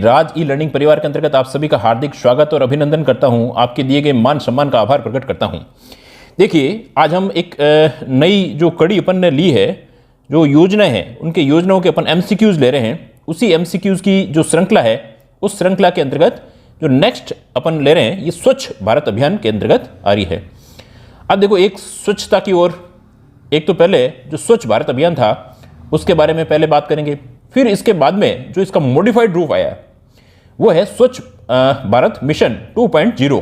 राज e learning परिवार के अंतर्गत आप सभी का हार्दिक स्वागत और अभिनंदन करता हूं। आपके दिए गए मान सम्मान का आभार प्रकट करता हूं। देखिए, आज हम एक नई जो कड़ी अपन ने ली है, जो योजनाएं हैं उनके योजनाओं के अपन एमसीक्यूज ले रहे हैं। उसी एमसीक्यूज की जो श्रृंखला है, उस श्रृंखला के अंतर्गत जो नेक्स्ट अपन ले रहे हैं, ये स्वच्छ भारत अभियान के अंतर्गत आ रही है। अब देखो, एक स्वच्छता की ओर, एक तो पहले जो स्वच्छ भारत अभियान था उसके बारे में पहले बात करेंगे, फिर इसके बाद में जो इसका मॉडिफाइड रूप आया वो है स्वच्छ भारत मिशन 2.0।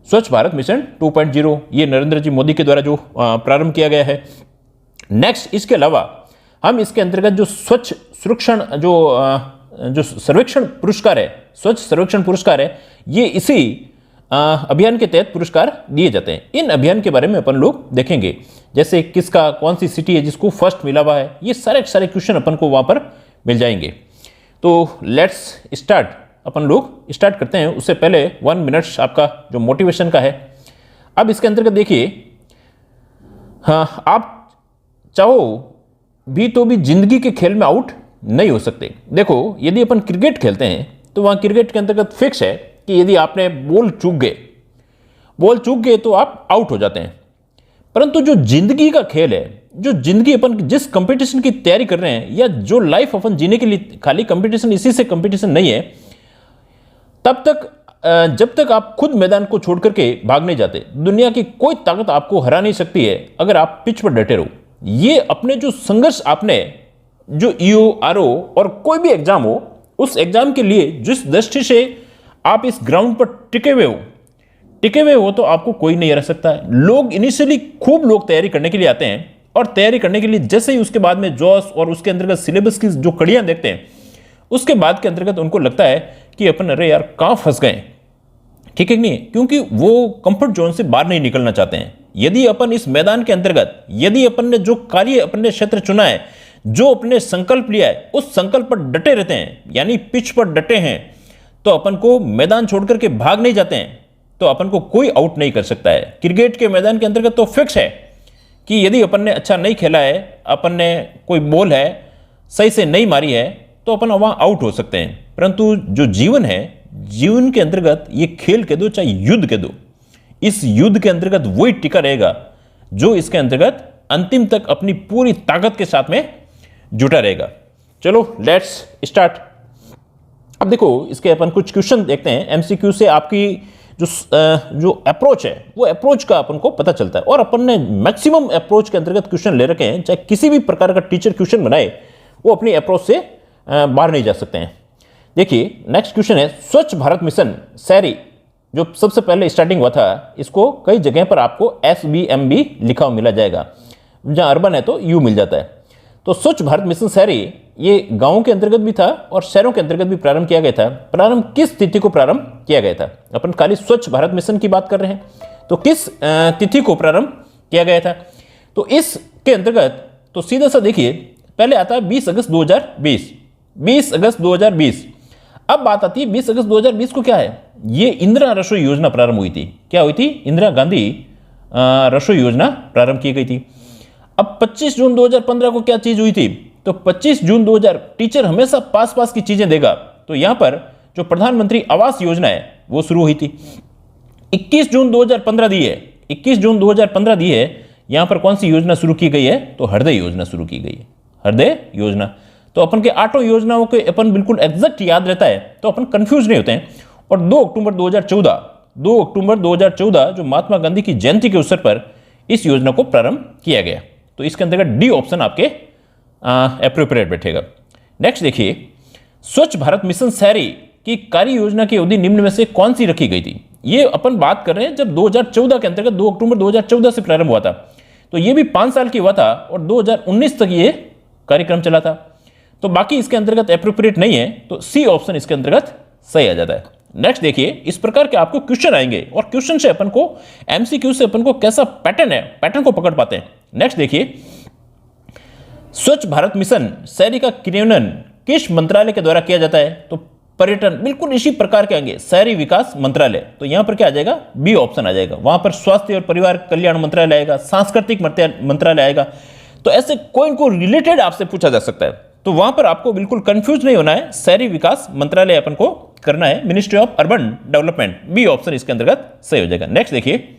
स्वच्छ भारत मिशन 2.0 ये नरेंद्र जी मोदी के द्वारा जो प्रारंभ किया गया है। नेक्स्ट, इसके अलावा हम इसके अंतर्गत जो स्वच्छ सुरक्षण जो सर्वेक्षण पुरस्कार है, स्वच्छ सर्वेक्षण पुरस्कार है, ये इसी अभियान के तहत पुरस्कार दिए जाते हैं। इन अभियान के बारे में अपन लोग देखेंगे, जैसे किसका, कौन सी सिटी है जिसको फर्स्ट मिला हुआ है, ये सारे क्वेश्चन अपन को वहां पर मिल जाएंगे। तो लेट्स स्टार्ट, अपन लोग स्टार्ट करते हैं। उससे पहले 1 मिनट आपका जो मोटिवेशन का है। अब इसके अंतर्गत देखिए, हाँ, आप चाहो भी तो भी जिंदगी के खेल में आउट नहीं हो सकते। देखो, यदि अपन क्रिकेट खेलते हैं तो वहां क्रिकेट के अंतर्गत फिक्स है कि यदि आपने बॉल चूक गए तो आप आउट हो जाते हैं। परंतु जो जिंदगी का खेल है, जो जिंदगी अपन जिस कंपटीशन की तैयारी कर रहे हैं, या जो लाइफ अपन जीने के लिए खाली कंपटीशन, इसी से कंपटीशन नहीं है, तब तक जब तक आप खुद मैदान को छोड़ करके भाग नहीं जाते, दुनिया की कोई ताकत आपको हरा नहीं सकती है अगर आप पिच पर डटे रहो। ये अपने जो संघर्ष आपने, जो ईओ, आरओ और कोई भी एग्जाम हो, उस एग्जाम के लिए जिस दृष्टि से आप इस ग्राउंड पर टिके हुए हो तो आपको कोई नहीं हरा सकता है। लोग इनिशियली खूब लोग तैयारी करने के लिए आते हैं, और तैयारी करने के लिए जैसे ही उसके बाद में जोश और उसके अंतर्गत सिलेबस की जो कड़ियां देखते हैं, उसके बाद के अंतर्गत उनको लगता है कि अपन, अरे यार, कहां फंस गए। ठीक है कि नहीं? क्योंकि वो कंफर्ट जोन से बाहर नहीं निकलना चाहते हैं। यदि अपन इस मैदान के अंतर्गत, यदि अपन ने जो कार्य, अपन ने क्षेत्र चुना है, जो अपने संकल्प लिया है, उस संकल्प पर डटे रहते हैं, यानी पिच पर डटे हैं, तो अपन को मैदान छोड़कर के भाग नहीं जाते हैं, तो अपन को कोई आउट नहीं कर सकता है। क्रिकेट के मैदान के अंतर्गत तो फिक्स है कि यदि अपन ने अच्छा नहीं खेला है, अपन ने कोई बॉल है सही से नहीं मारी है, तो अपन वहां आउट हो सकते हैं। परंतु जो जीवन है, जीवन के अंतर्गत ये खेल कह दो चाहे युद्ध कह दो, इस युद्ध के अंतर्गत वही टिका रहेगा जो इसके अंतर्गत अंतिम तक अपनी पूरी ताकत के साथ में जुटा रहेगा। चलो लेट्स स्टार्ट। अब देखो, इसके अपन कुछ क्वेश्चन देखते हैं। एमसीक्यू से आपकी जो अप्रोच है, वो अप्रोच का अपन को पता चलता है, और अपन ने मैक्सिमम अप्रोच के अंतर्गत क्वेश्चन ले रखे हैं। चाहे किसी भी प्रकार का टीचर क्वेश्चन बनाए, वो अपनी अप्रोच से बाहर नहीं जा सकते हैं। देखिए, नेक्स्ट क्वेश्चन है स्वच्छ भारत मिशन शहरी, जो सबसे पहले स्टार्टिंग हुआ था, इसको कई जगह पर आपको SBMB लिखा हुआ मिला जाएगा। जहां अर्बन है तो यू मिल जाता है। तो स्वच्छ भारत मिशन शहरी, ये गांवों के अंतर्गत भी था और शहरों के अंतर्गत भी प्रारंभ किया गया था। प्रारंभ किस तिथि को प्रारंभ किया गया था? अपन खाली स्वच्छ भारत मिशन की बात कर रहे हैं, तो किस तिथि को प्रारंभ किया गया था? तो इसके अंतर्गत तो सीधा सा देखिए, पहले आता है 20 अगस्त 2020। 20 अगस्त 2020। अब बात आती है 20 अगस्त 2020 को क्या है? ये इंदिरा रसोई योजना प्रारंभ हुई थी। क्या हुई थी? इंदिरा गांधी रसोई योजना प्रारंभ की गई थी। अब 25 जून 2015 को क्या चीज हुई थी? तो 25 जून 2000, टीचर हमेशा पास की चीजें देगा, तो यहां पर जो प्रधानमंत्री आवास योजना है वो शुरू हुई थी। 21 जून 2015 दी है, 21 जून 2015 दी है। यहां पर कौन सी योजना शुरू की गई है? तो हृदय योजना शुरू की गई है, हृदय योजना। तो अपन के 8 योजनाओं के अपन बिल्कुल एग्जैक्ट याद रहता है, तो अपन कंफ्यूज नहीं होते हैं। और 2 अक्टूबर 2014 जो महात्मा गांधी की जयंती के अवसर पर इस योजना को प्रारंभ किया गया। तो इसके अंतर्गत डी ऑप्शन आपके एप्रोप्रिएट बैठेगा। नेक्स्ट देखिए, स्वच्छ भारत मिशन शहरी की कार्य योजना की अवधि निम्न में से कौन सी रखी गई थी? ये अपन बात कर रहे हैं जब 2014 के अंतर्गत 2 अक्टूबर 2014 से प्रारंभ हुआ था, तो ये भी 5 साल की हुआ था, और 2019 तक ये कार्यक्रम चला था। तो बाकी इसके अंतर्गत एप्रोप्रिएट नहीं है, तो सी ऑप्शन इसके अंतर्गत सही आ जाता है। नेक्स्ट देखिए, इस प्रकार के आपको क्वेश्चन आएंगे, और क्वेश्चन से अपन को, एमसीक्यू से अपन को कैसा पैटर्न है, पैटर्न को पकड़ पाते हैं। नेक्स्ट देखिए, स्वच्छ भारत मिशन शहरी का क्रियान्वयन किस मंत्रालय के द्वारा किया जाता है? तो पर्यटन, बिल्कुल इसी प्रकार के आएंगे, शहरी विकास मंत्रालय। तो यहां पर क्या आ जाएगा? बी ऑप्शन आ जाएगा। वहां पर स्वास्थ्य और परिवार कल्याण मंत्रालय आएगा, सांस्कृतिक मंत्रालय आएगा। तो ऐसे कोई इनको रिलेटेड आपसे पूछा जा सकता है। तो वहां पर आपको बिल्कुल कंफ्यूज नहीं होना है, शहरी विकास मंत्रालय अपन को करना है, ministry of urban development, B option इसके अंतर्गत सही हो जाएगा। नेक्स्ट देखिए,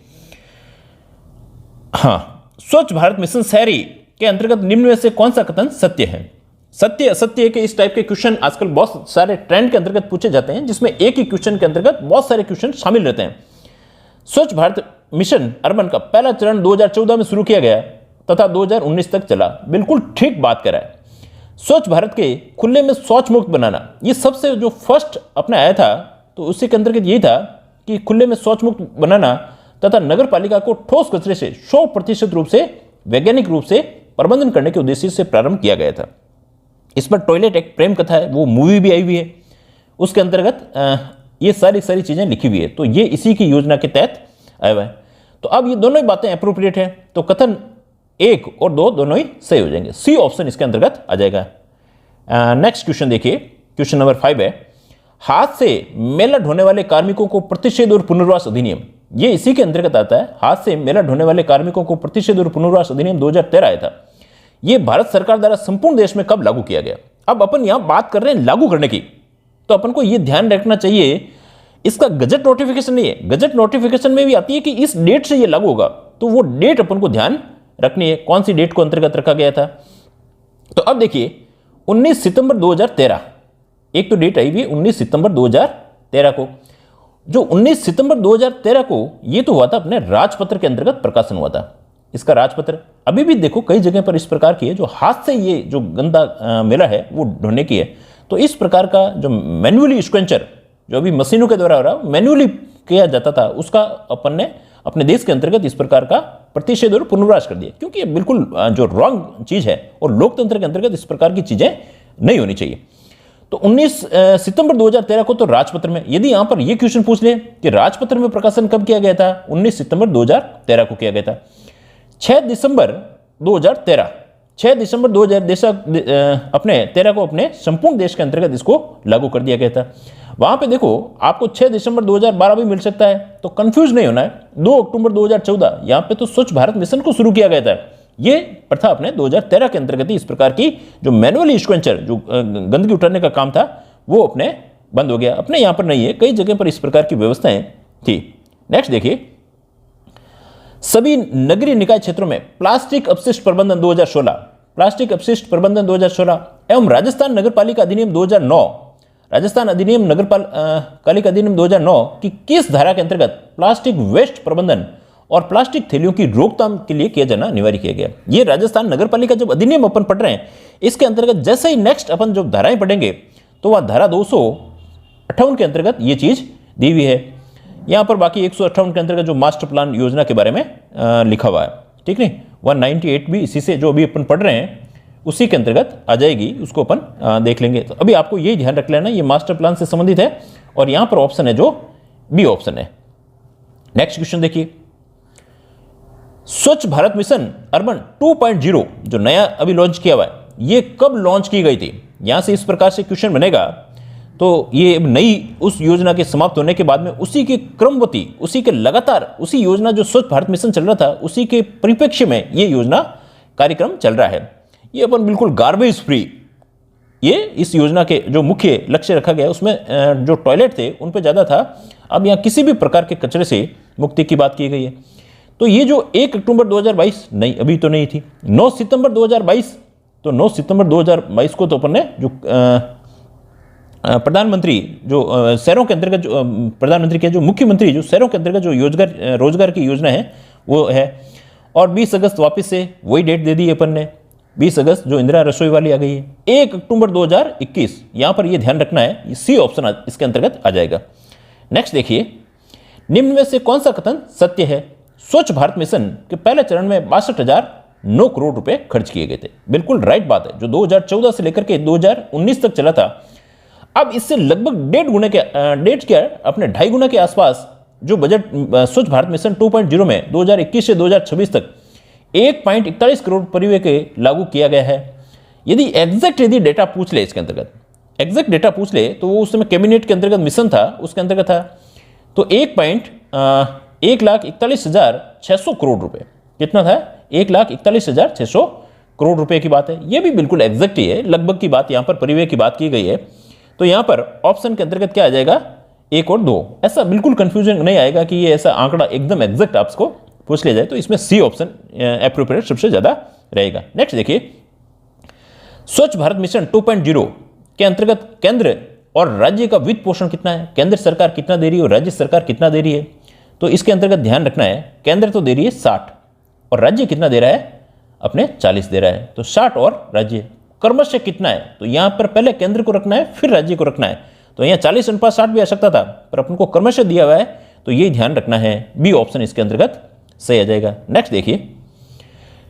हाँ, स्वच्छ भारत मिशन शहरी के अंतर्गत निम्न में से कौन सा कथन सत्य है? सत्य असत्य के इस टाइप के क्वेश्चन आजकल बहुत सारे ट्रेंड के अंतर्गत पूछे जाते हैं, जिसमें एक ही क्वेश्चन के अंतर्गत बहुत सारे क्वेश्चन शामिल रहते हैं। स्वच्छ भारत मिशन अर्बन का पहला चरण 2014 में शुरू किया गया तथा 2019 तक चला। बिल्कुल ठीक बात करा है। स्वच्छ भारत के खुले में शौच मुक्त बनाना, ये सबसे जो फर्स्ट अपने आया था, तो उसी के अंतर्गत यही था कि खुले में शौच मुक्त बनाना तथा नगर पालिका को ठोस कचरे से 100% रूप से वैज्ञानिक रूप से प्रबंधन करने के उद्देश्य से प्रारंभ किया गया था। इस पर टॉयलेट एक प्रेम कथा है, वो मूवी भी आई हुई है, उसके अंतर्गत ये सारी चीजें लिखी हुई है। तो ये इसी की योजना के तहत आया हुआ है। तो अब ये दोनों ही बातें अप्रोप्रिएट है, तो कथन 1 और 2 दोनों ही सही हो जाएंगे। सी ऑप्शन इसके अंतर्गत आ जाएगा। नेक्स्ट क्वेश्चन देखिए, क्वेश्चन नंबर 5 है, हाथ से मेला ढोने वाले कार्मिकों को प्रतिषेध और पुनर्वास अधिनियम, ये इसी के अंतर्गत आता है। हाथ से मेला ढोने वाले कार्मिकों को प्रतिषेध और पुनर्वास अधिनियम 2013 आया था। ये भारत सरकार द्वारा संपूर्ण देश में कब लागू किया गया? अब अपन यहां बात कर रहे हैं लागू करने की, तो अपन को यह ध्यान रखना चाहिए इसका गजट नोटिफिकेशन नहीं है। गजट नोटिफिकेशन में भी आती है कि इस डेट से यह लागू होगा, तो वो डेट अपन को ध्यान रखनी है, कौन सी डेट को अंतर्गत रखा गया था। तो अब देखिए 19 सितंबर 2013, एक तो डेट आई हुई है 19 सितंबर 2013 को। जो 19 सितंबर 2013 को ये तो हुआ था अपने राजपत्र के अंतर्गत प्रकाशन हुआ था। इसका राजपत्र अभी भी देखो कई जगह पर इस प्रकार की है, जो हाथ से ये जो गंदा मेला है वो ढूंढने की है। तो इस प्रकार का जो मैन्युअली स्क्वेंचर जो अभी मशीनों के द्वारा हो रहा है, मैन्युअली किया जाता था, उसका अपन ने अपने देश के अंतर्गत इस प्रकार का प्रतिषेध और पुनर्वास कर दिया, क्योंकि ये बिल्कुल जो रॉन्ग चीज है और लोकतंत्र के अंतर्गत इस प्रकार की चीजें नहीं होनी चाहिए। तो 19 सितंबर 2013 को तो राजपत्र में, यदि यहां पर यह क्वेश्चन पूछ ले कि राजपत्र में प्रकाशन कब किया गया था, 19 सितंबर 2013 को किया गया था। 6 दिसंबर 2013 अपने 13 को अपने संपूर्ण देश के अंतर्गत इसको लागू कर दिया गया था। वहां पे देखो आपको 6 दिसंबर 2012 भी मिल सकता है, तो कंफ्यूज नहीं होना है। 2 अक्टूबर 2014 यहां पे तो स्वच्छ भारत मिशन को शुरू किया गया था। ये प्रथा अपने 2013 के अंतर्गत ही इस प्रकार की जो मैनुअली स्क्वेंचर जो गंदगी उठाने का काम था वो अपने बंद हो गया। अपने यहां पर नहीं है, कई जगह पर इस प्रकार की व्यवस्थाएं थी। नेक्स्ट देखिए, सभी नगरीय निकाय क्षेत्रों में प्लास्टिक अपशिष्ट प्रबंधन 2016, प्लास्टिक अपशिष्ट प्रबंधन 2016 एवं राजस्थान नगरपालिका अधिनियम 2009, राजस्थान अधिनियम नगरपालिका अधिनियम 2009 की किस धारा के अंतर्गत प्लास्टिक वेस्ट प्रबंधन और प्लास्टिक थैलियों की रोकथाम के लिए किया जाना अनिवार्य किया गया? ये राजस्थान नगरपालिका जब अधिनियम अपन पढ़ रहे हैं, इसके अंतर्गत जैसे ही नेक्स्ट अपन जब धाराएं पढ़ेंगे तो वह धारा 258 के अंतर्गत ये चीज दी हुई है। यहां पर बाकी 158 के अंतर्गत जो मास्टर प्लान योजना के बारे में लिखा हुआ है, ठीक नहीं। 198 भी इसी से जो अभी अपन पढ़ रहे हैं उसी के अंतर्गत आ जाएगी, उसको अपन देख लेंगे। तो अभी आपको यही ध्यान रख लेना, ये मास्टर प्लान से संबंधित है और यहां पर ऑप्शन है जो बी ऑप्शन है। नेक्स्ट क्वेश्चन देखिए, स्वच्छ भारत मिशन अर्बन 2.0 जो नया अभी लॉन्च किया हुआ है, ये कब लॉन्च की गई थी? यहां से इस प्रकार से क्वेश्चन बनेगा। तो ये नई उस योजना के समाप्त होने के बाद में उसी के क्रमवती, उसी के लगातार उसी योजना जो स्वच्छ भारत मिशन चल रहा था उसी के परिप्रेक्ष्य में ये योजना कार्यक्रम चल रहा है। ये अपन बिल्कुल गार्बेज फ्री, ये इस योजना के जो मुख्य लक्ष्य रखा गया उसमें जो टॉयलेट थे उन पर ज़्यादा था। अब यहाँ किसी भी प्रकार के कचरे से मुक्ति की बात की गई है। तो ये जो 1 अक्टूबर 2022 नहीं, अभी तो नहीं थी। 9 सितंबर 2022, तो 9 सितंबर 2022 को तो अपन ने जो प्रधानमंत्री जो शहरों के अंतर्गत जो प्रधानमंत्री के जो मुख्यमंत्री जो शहरों के अंतर्गत जो रोजगार की योजना है वो है। और 20 अगस्त वापस से वही डेट दे दी अपन ने, 20 अगस्त जो इंदिरा रसोई वाली आ गई है। 1 अक्टूबर 2021, यहां पर ये ध्यान रखना है, सी ऑप्शन इसके अंतर्गत आ जाएगा। नेक्स्ट देखिए, निम्न में से कौन सा कथन सत्य है? स्वच्छ भारत मिशन के पहले चरण में 62,009 करोड़ रुपए खर्च किए गए थे। बिल्कुल राइट बात है, जो 2014 से लेकर के 2019 तक चला था। अब इससे लगभग 2.5 गुना के आसपास जो बजट स्वच्छ भारत मिशन 2.0 में 2021 से 2026 तक 1.41 करोड़ परिवार के लागू किया गया है। यदि डेटा पूछ ले, इसके अंतर्गत एग्जैक्ट डेटा पूछ ले, तो वो उस समय कैबिनेट के अंतर्गत मिशन था, उसके अंतर्गत था। तो 1,41,600 करोड़ रुपए, कितना था? 1,41,600 करोड़ रुपए की बात है। ये भी बिल्कुल एग्जैक्ट ही है, लगभग की बात यहाँ पर परिव्यय की बात की गई है। तो यहाँ पर ऑप्शन के अंतर्गत क्या आ जाएगा, 1 और 2। ऐसा बिल्कुल कंफ्यूजन नहीं आएगा कि ये ऐसा आंकड़ा एकदम एग्जैक्ट आपको पूछ लिया जाए, तो इसमें सी ऑप्शन एप्रोप्रिएट सबसे ज्यादा रहेगा। नेक्स्ट देखिए, स्वच्छ भारत मिशन 2.0 के अंतर्गत केंद्र और राज्य का वित्त पोषण कितना है, केंद्र सरकार कितना दे रही है और राज्य सरकार कितना दे रही है। तो इसके अंतर्गत ध्यान रखना है, केंद्र तो दे रही है 60 और राज्य कितना दे रहा है, अपने 40 दे रहा है। तो 60 और राज्य क्रमशः कितना है, तो यहां पर पहले केंद्र को रखना है फिर राज्य को रखना है। तो यहाँ 40:60 भी आ सकता था, पर अपन को क्रमशः दिया हुआ है, तो ये ध्यान रखना है। बी ऑप्शन इसके अंतर्गत सही आ जाएगा। नेक्स्ट देखिए,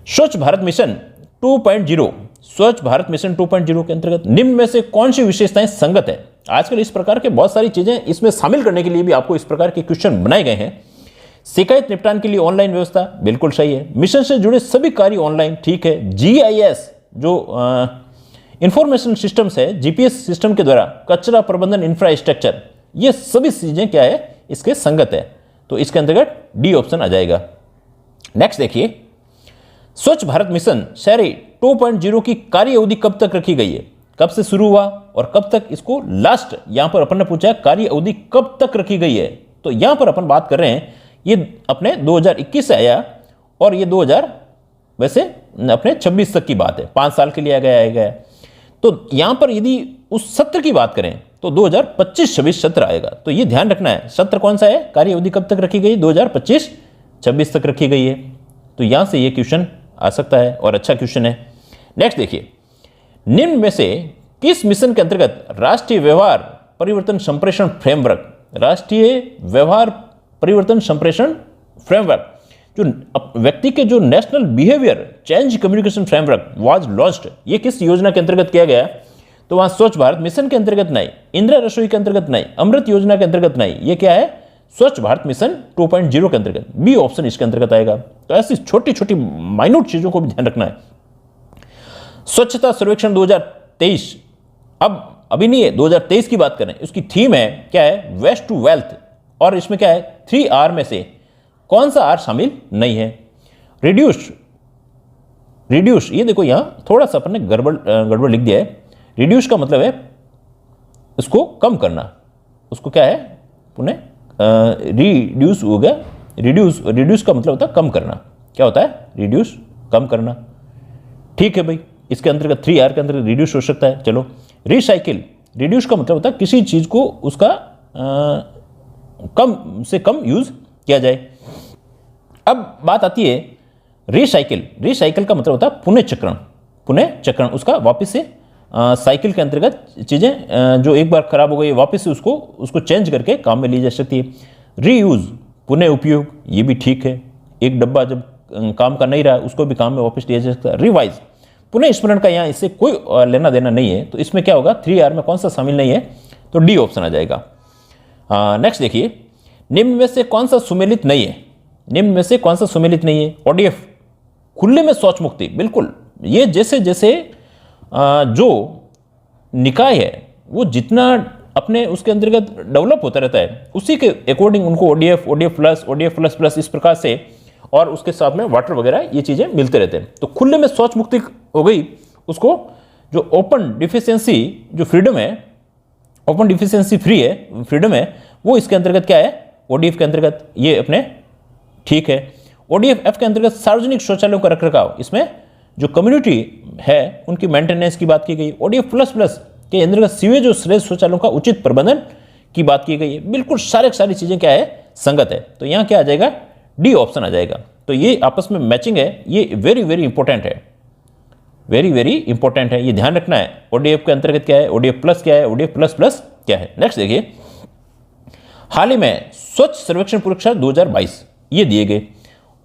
स्वच्छ भारत मिशन 2.0, स्वच्छ भारत मिशन 2.0 के अंतर्गत निम्न में से कौन सी विशेषताएं संगत है। आजकल इस प्रकार के बहुत सारी चीजें इसमें शामिल करने के लिए भी आपको इस प्रकार के क्वेश्चन बनाए गए हैं। शिकायत निपटान के लिए ऑनलाइन व्यवस्था, बिल्कुल सही है। मिशन से जुड़े सभी कार्य ऑनलाइन, ठीक है। जीआईएस जो इंफॉर्मेशन सिस्टम्स है, जीपीएस सिस्टम के द्वारा कचरा प्रबंधन इंफ्रास्ट्रक्चर, ये सभी चीजें क्या है, इसके संगत है। तो इसके अंतर्गत डी ऑप्शन आ जाएगा। नेक्स्ट देखिए, स्वच्छ भारत मिशन शहरी 2.0 की कार्य अवधि कब तक रखी गई है, कब से शुरू हुआ और कब तक इसको लास्ट, यहां पर अपन ने पूछा कार्य अवधि कब तक रखी गई है। तो यहां पर अपन बात कर रहे हैं, ये अपने 2021 से आया और ये 2000 वैसे अपने 26 तक की बात है, 5 साल के लिए आ गया। तो यहां पर यदि उस सत्र की बात करें तो 2025-26 सत्र आएगा। तो ये ध्यान रखना है, सत्र कौन सा है, कार्य अवधि कब तक रखी गई, 2025-26 तक रखी गई है। तो यहां से ये क्वेश्चन आ सकता है और अच्छा क्वेश्चन है। नेक्स्ट देखिए, निम्न में से किस मिशन के अंतर्गत राष्ट्रीय व्यवहार परिवर्तन संप्रेषण फ्रेमवर्क, राष्ट्रीय व्यवहार परिवर्तन संप्रेषण फ्रेमवर्क, जो व्यक्ति के जो national behaviour change communication framework was launched, ये किस योजना के अंतर्गत किया गया। तो वहां स्वच्छ भारत मिशन के अंतर्गत नहीं, इंदिरा रसोई के अंतर्गत नहीं, अमृत योजना के अंतर्गत नहीं, ये क्या है, स्वच्छ भारत मिशन 2.0 के अंतर्गत। बी ऑप्शन इसके अंतर्गत आएगा। तो ऐसी छोटी छोटी माइन्यूट चीजों को भी ध्यान रखना है। स्वच्छता सर्वेक्षण 2023, अब अभी नहीं है, 2023 की बात करें, उसकी थीम है क्या है, वेस्ट टू वेल्थ। और इसमें क्या है, 3R में से कौन सा R शामिल नहीं है। रिड्यूस, ये देखो यहां थोड़ा सा अपन ने गड़बड़ लिख दिया है। रिड्यूस का मतलब है इसको कम करना, उसको क्या है पुनः रिड्यूस हो गया। रिड्यूस का मतलब होता है कम करना, क्या होता है, रिड्यूस कम करना, ठीक है भाई। इसके अंतर्गत 3R के अंतर्गत रिड्यूस हो सकता है। चलो, रिसाइकिल, रिड्यूस का मतलब होता है किसी चीज को उसका कम से कम यूज किया जाए। अब बात आती है रिसाइकिल का मतलब होता है पुनः चक्रण, उसका वापस से साइकिल के अंतर्गत चीजें जो एक बार खराब हो गई वापस से उसको चेंज करके काम में ली जा सकती है। रीयूज, पुनः उपयोग, ये भी ठीक है। एक डब्बा जब काम का नहीं रहा उसको भी काम में वापस लिया जा सकता है। रिवाइज, पुनः स्मरण का यहाँ इससे कोई लेना देना नहीं है। तो इसमें क्या होगा, 3R में कौन सा शामिल नहीं है, तो डी ऑप्शन आ जाएगा। नेक्स्ट देखिए, निम्न में से कौन सा सुमेलित नहीं है, निम्न में से कौन सा सुमेलित नहीं है। ODF, खुले में शौच मुक्ति, बिल्कुल। ये जैसे जैसे जो निकाय है वो जितना अपने उसके अंतर्गत डेवलप होता रहता है, उसी के अकॉर्डिंग उनको ODF प्लस इस प्रकार से, और उसके साथ में वाटर वगैरह ये चीजें मिलते रहते हैं। तो खुले में शौच मुक्ति हो गई, उसको जो ओपन डिफिशियंसी जो फ्रीडम है, ओपन डिफिशियंसी फ्री है, फ्रीडम है, वो इसके अंतर्गत क्या है, ODF के अंतर्गत ये अपने ठीक है। ODF के अंतर्गत सार्वजनिक शौचालयों का रखरखाव, इसमें जो कम्युनिटी है उनकी मेंटेनेंस की बात की गई। ODF प्लस के अंतर्गत सीवेज और श्रेष्ठ शौचालयों का उचित प्रबंधन की बात की गई है। बिल्कुल सारी चीजें क्या है, संगत है। तो यहां क्या आ जाएगा, डी ऑप्शन आ जाएगा। तो ये आपस में मैचिंग है, ये वेरी इंपॉर्टेंट है, वेरी इंपॉर्टेंट है, ये ध्यान रखना है। ODF के अंतर्गत क्या है, ODF प्लस क्या है, ODF प्लस क्या है। नेक्स्ट देखिए, हाल ही में स्वच्छ सर्वेक्षण पुरस्कार 2022 ये दिए गए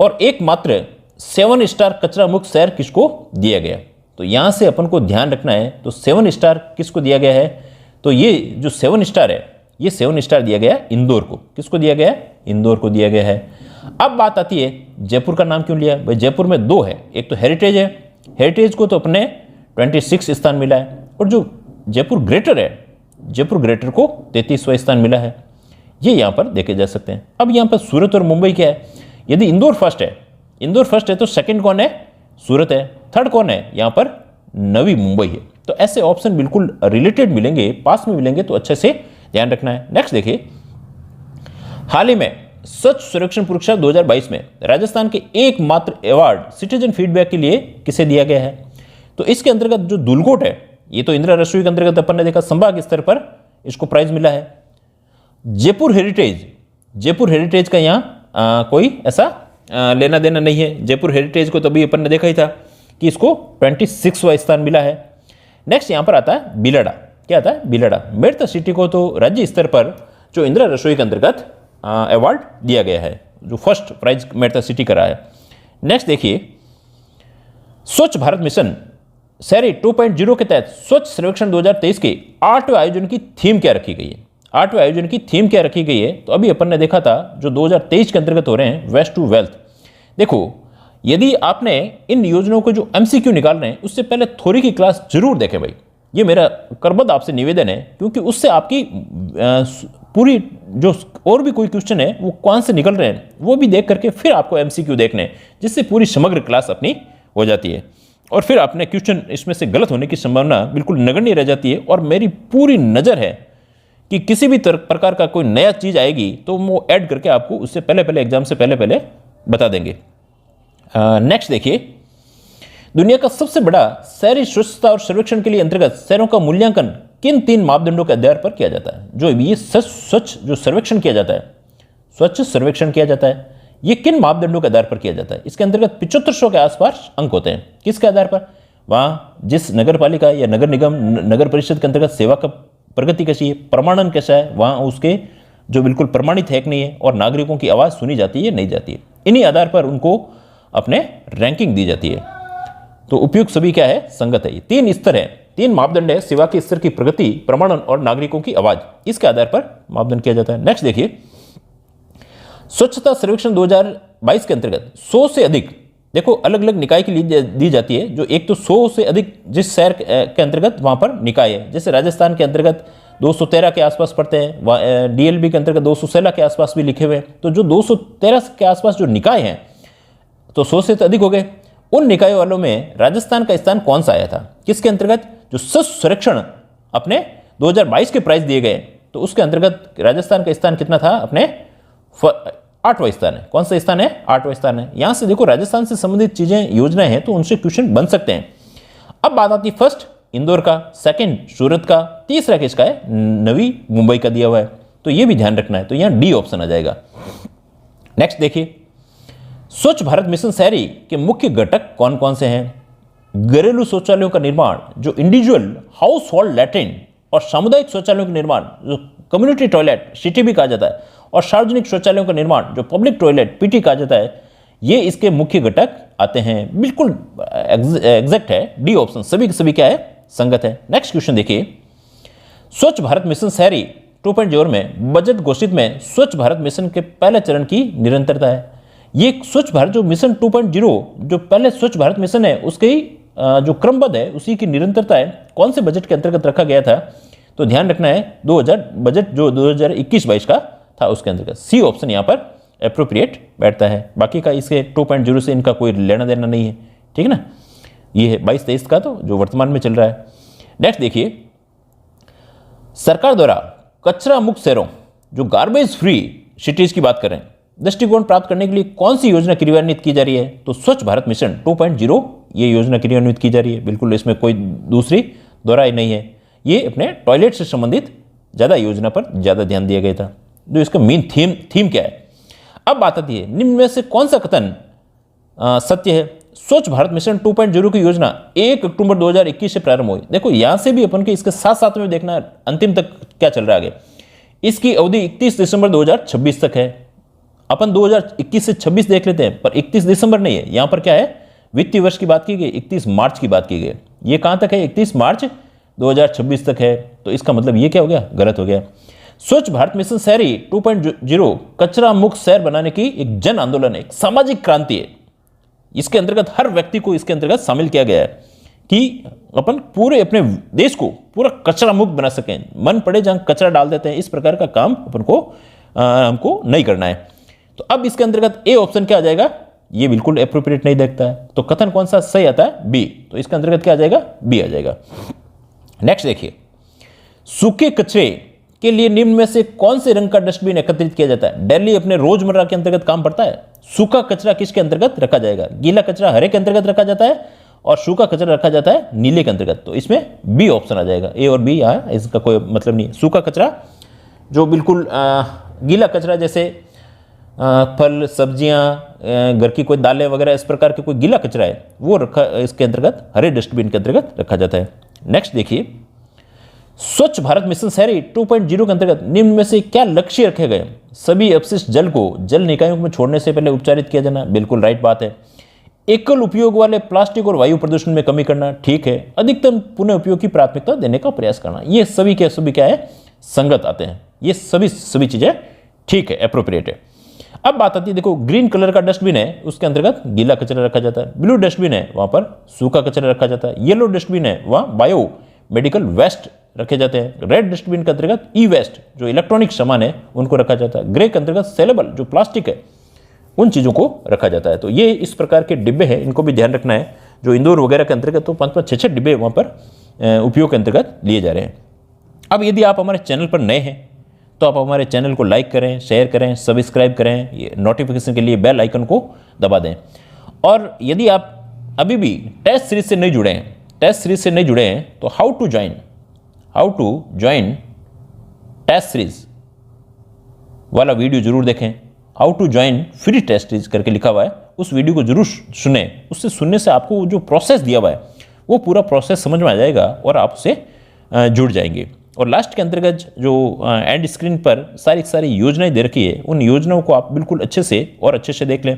और एकमात्र 7 स्टार कचरा मुक्त शहर किसको दिया गया। तो यहां से अपन को ध्यान रखना है। तो 7 स्टार किसको दिया गया है, तो ये जो 7 स्टार है, ये 7 स्टार दिया गया इंदौर को। किसको दिया गया, इंदौर को दिया गया है। अब बात आती है जयपुर का नाम क्यों लिया भाई। जयपुर में 2 है, एक तो हेरिटेज है, हेरिटेज को तो अपने 26 स्थान मिला है, और जो जयपुर ग्रेटर है, जयपुर ग्रेटर को 33वां स्थान मिला है। ये यहां पर देखे जा सकते हैं। अब यहां पर सूरत और मुंबई क्या है, यदि इंदौर फर्स्ट है तो सेकंड कौन है, सूरत है। थर्ड कौन है यहाँ पर? नवी मुंबई है। तो ऐसे ऑप्शन बिल्कुल रिलेटेड मिलेंगे, पास में मिलेंगे, तो अच्छे से ध्यान रखना है। नेक्स्ट देखिए, हाल ही में स्वच्छ सर्वेक्षण पुरस्कार 2022 में राजस्थान के एकमात्र अवार्ड सिटीजन फीडबैक के लिए किसे दिया गया है? तो इसके अंतर्गत जो धुलकोट है, ये तो इंदिरा रसोई के अंतर्गत अपन ने देखा, संभाग स्तर पर इसको प्राइज मिला है। जयपुर हेरिटेज का यहाँ कोई ऐसा लेना देना नहीं है। जयपुर हेरिटेज को तो अभी अपन ने देखा ही था कि इसको 26वां स्थान मिला है। नेक्स्ट यहाँ पर आता है बिलड़ा। क्या आता है? बिलड़ा। मेड़ता सिटी को तो राज्य स्तर पर जो इंदिरा रसोई के अंतर्गत अवार्ड दिया गया है, जो फर्स्ट प्राइज मेड़ता सिटी का रहा है। नेक्स्ट देखिए, स्वच्छ भारत मिशन शहरी 2.0 के तहत स्वच्छ सर्वेक्षण 2023 के 8वें आयोजन की थीम क्या रखी गई है? 8वें आयोजन की थीम क्या रखी गई है? तो अभी अपन ने देखा था जो 2023 के अंतर्गत हो रहे हैं, वेस्ट टू वेल्थ। देखो, यदि आपने इन योजनाओं को जो MCQ निकाल रहे हैं, उससे पहले थ्योरी की क्लास जरूर देखें भाई। ये मेरा करबद्ध आपसे निवेदन है, क्योंकि उससे आपकी पूरी जो और भी कोई क्वेश्चन है वो कौन से निकल रहे हैं वो भी देख करके फिर आपको MCQ देखने हैं, जिससे पूरी समग्र क्लास अपनी हो जाती है और फिर अपने क्वेश्चन इसमें से गलत होने की संभावना बिल्कुल नगण्य रह जाती है। और मेरी पूरी नज़र है कि किसी भी प्रकार का कोई नया चीज़ आएगी तो वो ऐड करके आपको उससे पहले एग्जाम से पहले बता देंगे। नेक्स्ट देखिए, दुनिया का सबसे बड़ा शहरी स्वच्छता और सर्वेक्षण के लिए अंतर्गत शहरों का मूल्यांकन किन 3 मापदंडों के आधार पर किया जाता है? जो ये स्वच्छ जो सर्वेक्षण किया जाता है, स्वच्छ सर्वेक्षण किया जाता है, ये किन मापदंडों के आधार पर किया जाता है? इसके अंतर्गत 7500 के आसपास अंक होते हैं। किसके आधार पर? वहाँ जिस नगर पालिका या नगर निगम, नगर परिषद के अंतर्गत सेवा का प्रगति कैसी है, प्रमाणन कैसा है, वहाँ उसके जो बिल्कुल प्रमाणित है कि नहीं है, और नागरिकों की आवाज़ सुनी जाती है नहीं जाती है। इन्हीं आधार पर उनको अपने रैंकिंग दी जाती है। तो उपयुक्त सभी क्या है? संगत है। ये 3 स्तर है, 3 मापदंड है, सेवा के स्तर की प्रगति, प्रमाणन और नागरिकों की आवाज, इसके आधार पर मापदंड किया जाता है। नेक्स्ट देखिए, स्वच्छता सर्वेक्षण 2022 के अंतर्गत 100 से अधिक, देखो अलग अलग निकाय की दी जाती है, जो एक तो 100 से अधिक जिस शहर के अंतर्गत वहां पर निकाय है, जैसे राजस्थान के अंतर्गत 213 के आसपास पड़ते हैं, DLB के अंतर्गत 216 के आसपास भी लिखे हुए हैं। तो जो 213 के आसपास जो निकाय हैं तो 100 से तो अधिक हो गए। उन निकायों वालों में राजस्थान का स्थान कौन सा आया था? किसके अंतर्गत? जो स्वच्छ सर्वेक्षण अपने 2022 के प्राइज दिए गए, तो उसके अंतर्गत राजस्थान का स्थान कितना था? अपने 8वां स्थान है। कौन सा स्थान है? 8वां स्थान है। यहां से देखो राजस्थान से संबंधित चीजें, योजनाएं हैं, तो उनसे क्वेश्चन बन सकते हैं। अब बात आती है फर्स्ट इंदौर का, सेकंड सूरत का, तीसरा किसका है? नवी मुंबई का दिया हुआ है, तो ये भी ध्यान रखना है। तो यहां डी ऑप्शन आ जाएगा। नेक्स्ट देखिए, स्वच्छ भारत मिशन शहरी के मुख्य घटक कौन कौन से हैं? घरेलू शौचालयों का निर्माण, जो इंडिविजुअल हाउस होल्ड लैट्रिन, और सामुदायिक शौचालयों का निर्माण, जो कम्युनिटी टॉयलेट CTB कहा जाता है, और सार्वजनिक शौचालयों का निर्माण, जो पब्लिक टॉयलेट PT कहा जाता है, ये इसके मुख्य घटक आते हैं। बिल्कुल एग्जैक्ट है, डी ऑप्शन सभी के सभी क्या है? संगत है। नेक्स्ट क्वेश्चन देखिए, स्वच्छ भारत मिशन शहरी 2.0 में बजट घोषित में स्वच्छ भारत मिशन के पहले चरण की निरंतरता है। ये स्वच्छ भारत जो मिशन 2.0 जो पहले स्वच्छ भारत मिशन है, उसके ही जो क्रमबद्ध है उसी की निरंतरता है। कौन से बजट के अंतर्गत रखा गया था? तो ध्यान रखना है 2000 बजट जो 2021-22 का था उसके अंतर्गत। सी ऑप्शन यहाँ पर एप्रोप्रिएट बैठता है। बाकी का इसके 2.0 से इनका कोई लेना देना नहीं है, ठीक है ना। ये है 22-23 का तो जो वर्तमान में चल रहा है। नेक्स्ट देखिए, सरकार द्वारा कचरा मुक्त शहरों, जो गार्बेज फ्री सिटीज की बात करें, दृष्टिकोण प्राप्त करने के लिए कौन सी योजना क्रियान्वित की जा रही है? तो स्वच्छ भारत मिशन 2.0 ये योजना क्रियान्वित की जा रही है। बिल्कुल इसमें कोई दूसरी दोहराई नहीं है। ये अपने टॉयलेट से संबंधित ज़्यादा योजना पर ज़्यादा ध्यान दिया गया था। जो इसका मेन थीम क्या है? अब बात आती है निम्न में से कौन सा कथन सत्य है? स्वच्छ भारत मिशन 2.0 की योजना 1 अक्टूबर 2021 से प्रारंभ हुई। देखो यहां से भी अपन के इसके साथ साथ में देखना अंतिम तक क्या चल रहा है आगे। इसकी अवधि 31 दिसंबर 2026 तक है। अपन 2021 से 26 देख लेते हैं, पर 31 दिसंबर नहीं है, यहां पर क्या है? वित्तीय वर्ष की बात की गई, 31 मार्च की बात की गई। ये कहां तक है? 31 मार्च 2026 तक है। तो इसका मतलब ये क्या हो गया? गलत हो गया। स्वच्छ भारत मिशन शहरी 2.0 कचरा मुक्त शहर बनाने की एक जन आंदोलन है, एक सामाजिक क्रांति है। इसके अंतर्गत हर व्यक्ति को इसके अंतर्गत शामिल किया गया है कि अपन पूरे अपने देश को पूरा कचरा मुक्त बना सकें। मन पड़े जहां कचरा डाल देते हैं, इस प्रकार का काम अपन को हमको नहीं करना है। तो अब इसके अंतर्गत ए ऑप्शन क्या आ जाएगा? ये बिल्कुल एप्रोप्रिएट नहीं देखता है। तो कथन कौन सा सही आता है? बी। तो इसके अंतर्गत क्या आ जाएगा? बी आ जाएगा। नेक्स्ट देखिए, सूखे कचरे के लिए निम्न में से कौन से रंग का डस्टबिन एकत्रित किया जाता है? दिल्ली अपने रोजमर्रा के अंतर्गत काम पड़ता है। सूखा कचरा किसके अंतर्गत रखा जाएगा? गीला कचरा हरे के अंतर्गत रखा जाता है और सूखा कचरा रखा जाता है नीले के अंतर्गत। तो इसमें बी ऑप्शन आ जाएगा। ए और बी यहाँ इसका कोई मतलब नहीं। सूखा कचरा जो बिल्कुल गीला कचरा जैसे फल सब्जियां, घर की कोई दालें वगैरह, इस प्रकार के कोई गीला कचरा है वो रखा इसके अंतर्गत हरे डस्टबिन के अंतर्गत रखा जाता है। नेक्स्ट देखिए, स्वच्छ भारत मिशन शहरी 2.0 के अंतर्गत निम्न में से क्या लक्ष्य रखे गए? सभी अपशिष्ट जल को जल निकायों में छोड़ने से पहले उपचारित किया जाना, बिल्कुल राइट बात है। एकल उपयोग वाले प्लास्टिक और वायु प्रदूषण में कमी करना, ठीक है। अधिकतम पुनः उपयोग की प्राथमिकता देने का प्रयास करना, ये सभी के सभी क्या है? संगत आते हैं। ये सभी चीजें ठीक है, एप्रोप्रिएट है। अब बात आती है, देखो ग्रीन कलर का डस्टबिन है, उसके अंतर्गत गीला कचरा रखा जाता है। ब्लू डस्टबिन है, वहां पर सूखा कचरा रखा जाता है। येलो डस्टबिन है, वहां बायो मेडिकल वेस्ट रखे जाते हैं। रेड डस्टबिन के अंतर्गत ई वेस्ट जो इलेक्ट्रॉनिक सामान है उनको रखा जाता है। ग्रे के अंतर्गत सेलेबल जो प्लास्टिक है उन चीज़ों को रखा जाता है। तो ये इस प्रकार के डिब्बे हैं, इनको भी ध्यान रखना है। जो इंदौर वगैरह के अंतर्गत तो 5-5, 6-6 डिब्बे वहाँ पर उपयोग के अंतर्गत लिए जा रहे हैं। अब यदि आप हमारे चैनल पर नए हैं तो आप हमारे चैनल को लाइक करें, शेयर करें, सब्सक्राइब करें, ये नोटिफिकेशन के लिए बेल आइकन को दबा दें। और यदि आप अभी भी टेस्ट सीरीज से नहीं जुड़े हैं तो how to join test series वाला वीडियो जरूर देखें। How to join free test series करके लिखा हुआ है, उस वीडियो को जरूर सुने। उससे सुनने से आपको जो प्रोसेस दिया हुआ है वो पूरा प्रोसेस समझ में आ जाएगा और आप उससे जुड़ जाएंगे। और लास्ट के अंतर्गत जो एंड स्क्रीन पर सारी योजनाएं दे रखी है, उन योजनाओं को आप बिल्कुल अच्छे से देख लें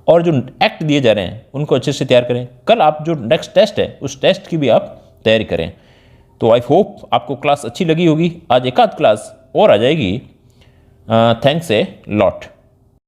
और जो एक्ट दिए जा रहे हैं उनको अच्छे से तैयार करें। कल आप जो नेक्स्ट टेस्ट है उस टेस्ट की भी आप तैयारी करें। तो आई होप आपको क्लास अच्छी लगी होगी। आज एक आध क्लास और आ जाएगी। Thanks a lot.